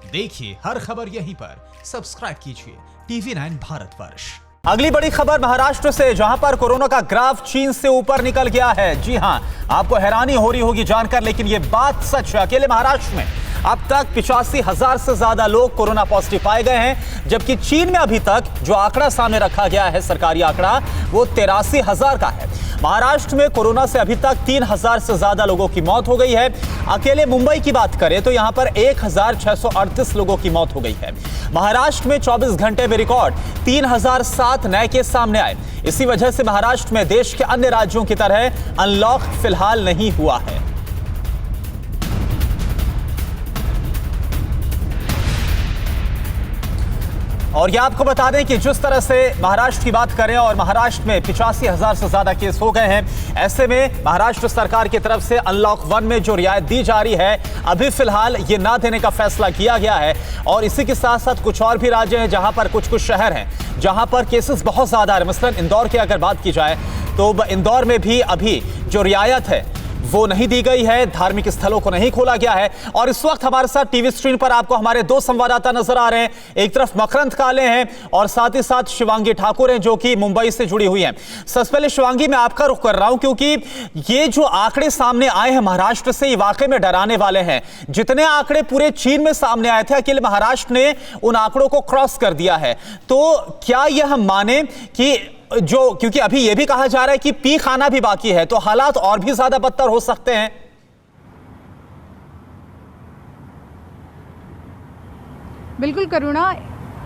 देखिए हर खबर यहीं पर, सब्सक्राइब कीजिए TV9 भारतवर्ष। अगली बड़ी खबर महाराष्ट्र से, जहां पर कोरोना का ग्राफ चीन से ऊपर निकल गया है। जी हां, आपको हैरानी हो रही होगी जानकर, लेकिन यह बात सच है। अकेले महाराष्ट्र में अब तक 85,000 से ज्यादा लोग कोरोना पॉजिटिव पाए गए हैं, जबकि चीन में अभी तक जो आंकड़ा सामने रखा गया है, सरकारी आंकड़ा, वो 83,000 का है। महाराष्ट्र में कोरोना से अभी तक 3,000 से ज्यादा लोगों की मौत हो गई है। अकेले मुंबई की बात करें तो यहां पर 1,638 लोगों की मौत हो गई है। महाराष्ट्र में 24 घंटे में रिकॉर्ड 3,007 नए केस सामने आए। इसी वजह से महाराष्ट्र में देश के अन्य राज्यों की तरह अनलॉक फिलहाल नहीं हुआ है। और ये आपको बता दें कि जिस तरह से महाराष्ट्र की बात करें और महाराष्ट्र में 85,000 से ज्यादा केस हो गए हैं, ऐसे में महाराष्ट्र सरकार की तरफ से अनलॉक 1 में जो रियायत दी जा रही है, अभी फिलहाल ये ना देने का फैसला किया गया है। और इसी के साथ साथ कुछ और भी राज्य हैं जहां पर कुछ शहर हैं जहां पर केसेस बहुत ज्यादा है। मसलन इंदौर की अगर बात की जाए तो इंदौर में भी अभी जो रियायत है वो नहीं दी गई है, धार्मिक स्थलों को नहीं खोला गया है। और इस वक्त हमारे साथ टीवी स्क्रीन पर आपको हमारे दो संवाददाता नजर आ रहे हैं। एक तरफ मकरंद काले हैं और साथ ही साथ शिवांगी ठाकुर हैं, जो कि मुंबई से जुड़ी हुई हैं। सबसे पहले शिवांगी, मैं आपका रुख कर रहा हूं, क्योंकि ये जो आंकड़े सामने आए हैं महाराष्ट्र से, ये वाकई में डराने वाले हैं। जितने आंकड़े पूरे चीन में सामने आए थे, अकेले महाराष्ट्र ने उन आंकड़ों को क्रॉस कर दिया है। तो क्या यह हम माने कि क्योंकि अभी यह भी कहा जा रहा है कि पीक आना भी बाकी है, तो हालात और भी ज्यादा बदतर हो सकते हैं। बिल्कुल करुणा,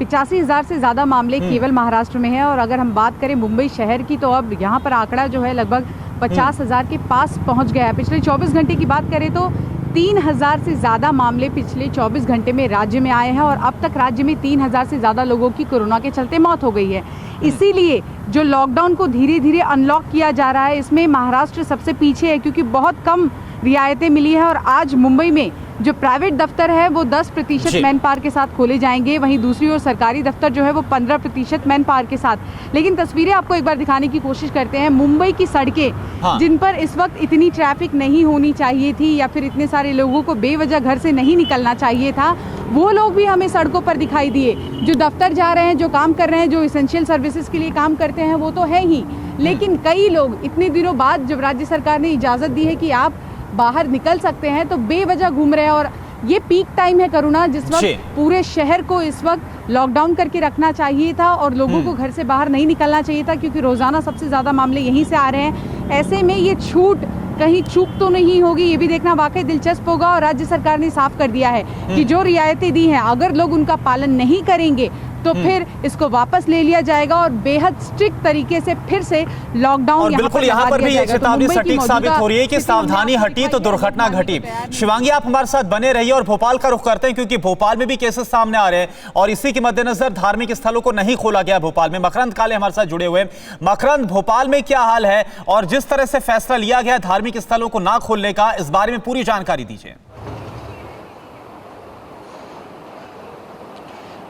85,000 से ज्यादा मामले केवल महाराष्ट्र में है। और अगर हम बात करें मुंबई शहर की, तो अब यहाँ पर आंकड़ा जो है लगभग 50,000 के पास पहुंच गया है। पिछले 24 घंटे की बात करें तो 3,000 से ज़्यादा मामले पिछले 24 घंटे में राज्य में आए हैं। और अब तक राज्य में 3,000 से ज़्यादा लोगों की कोरोना के चलते मौत हो गई है। इसीलिए जो लॉकडाउन को धीरे धीरे अनलॉक किया जा रहा है, इसमें महाराष्ट्र सबसे पीछे है, क्योंकि बहुत कम रियायतें मिली है। और आज मुंबई में जो प्राइवेट दफ्तर है वो 10% मैन पावर के साथ खोले जाएंगे, वहीं दूसरी ओर सरकारी दफ्तर जो है वो 15% मैन पावर के साथ। लेकिन तस्वीरें आपको एक बार दिखाने की कोशिश करते हैं। मुंबई की सड़कें, जिन पर इस वक्त इतनी ट्रैफिक नहीं होनी चाहिए थी, या फिर इतने सारे लोगों को बेवजह घर से नहीं निकलना चाहिए था, वो लोग भी हमें सड़कों पर दिखाई दिए। जो दफ्तर जा रहे हैं, जो काम कर रहे हैं, जो इसेंशियल सर्विसेज के लिए काम करते हैं, वो तो है ही। लेकिन कई लोग इतने दिनों बाद जब राज्य सरकार ने इजाज़त दी है कि आप बाहर निकल सकते हैं, तो बेवजह घूम रहे हैं। और ये पीक टाइम है करुणा, जिस वक्त पूरे शहर को इस वक्त लॉकडाउन करके रखना चाहिए था और लोगों को घर से बाहर नहीं निकलना चाहिए था, क्योंकि रोजाना सबसे ज्यादा मामले यहीं से आ रहे हैं। ऐसे में ये छूट कहीं चूक तो नहीं होगी, ये भी देखना वाकई दिलचस्प होगा। और राज्य सरकार ने साफ कर दिया है कि जो रियायतें दी हैं, अगर लोग उनका पालन नहीं करेंगे तो फिर इसको वापस ले लिया जाएगा और बेहद स्ट्रिक्ट तरीके से फिर से लॉकडाउन बिल्कुल यहाँ पर भी ये चेतावनी सटीक साबित हो रही है कि सावधानी हटी तो दुर्घटना घटी। शिवांगी, आप हमारे साथ बने रहिए और भोपाल का रुख करते हैं, क्योंकि भोपाल में भी केसेस सामने आ रहे हैं और इसी के मद्देनजर धार्मिक स्थलों को नहीं खोला गया भोपाल में। मकरंद काले हमारे साथ जुड़े हुए हैं। मकरंद, भोपाल में क्या हाल है और जिस तरह से फैसला लिया गया धार्मिक स्थलों को ना खोलने का, इस बारे में पूरी जानकारी दीजिए।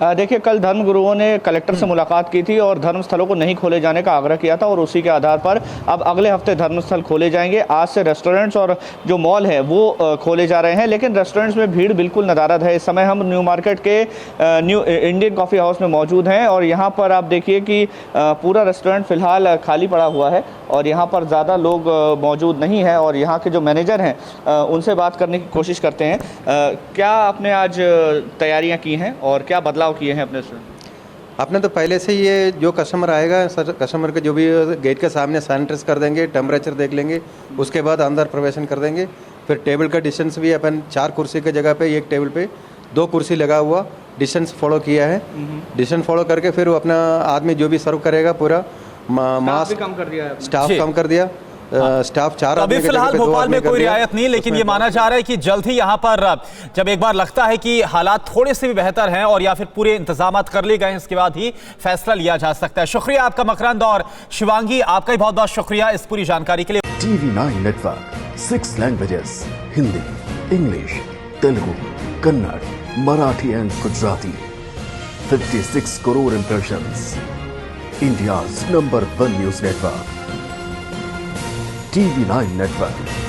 देखिए, कल धर्मगुरुओं ने कलेक्टर से मुलाकात की थी और धर्मस्थलों को नहीं खोले जाने का आग्रह किया था, और उसी के आधार पर अब अगले हफ्ते धर्मस्थल खोले जाएंगे। आज से रेस्टोरेंट्स और जो मॉल है वो खोले जा रहे हैं, लेकिन रेस्टोरेंट्स में भीड़ बिल्कुल नदारद है। इस समय हम न्यू मार्केट के न्यू इंडियन कॉफ़ी हाउस में मौजूद हैं और यहाँ पर आप देखिए कि पूरा रेस्टोरेंट फ़िलहाल खाली पड़ा हुआ है और यहाँ पर ज़्यादा लोग मौजूद नहीं हैं। और यहाँ के जो मैनेजर हैं उनसे बात करने की कोशिश करते हैं। क्या आपने आज तैयारियाँ की हैं और क्या बदलाव किए हैं अपने से? आपने तो पहले से ये जो कस्टमर आएगा, कस्टमर के जो भी गेट के सामने सैनिटाइज कर देंगे, टेम्परेचर देख लेंगे, उसके बाद अंदर प्रवेशन कर देंगे। फिर टेबल का डिस्टेंस भी अपन 4 कुर्सी की जगह पे एक टेबल पे 2 कुर्सी लगा हुआ डिस्टेंस फॉलो किया है। डिस्टेंस फॉलो करके फिर वो अपना आदमी जो भी सर्व करेगा पूरा मास्क कम कर दिया है, स्टाफ कम कर दिया। स्टाफ 4 अभी फिलहाल भोपाल में कोई रियायत नहीं, लेकिन ये माना जा रहा है कि जल्द ही यहाँ पर जब एक बार लगता है कि हालात थोड़े से भी बेहतर हैं और या फिर पूरे इंतजामात कर लिए गए, इसके बाद ही फैसला लिया जा सकता है। शुक्रिया आपका मकरंद, और शिवांगी आपका भी बहुत बहुत शुक्रिया इस पूरी जानकारी के लिए। TV9 network 6 languages, Hindi, English, Telugu, Kannada, Marathi and Gujarati. 56 crore impressions. India's number 1 news network TV9 network.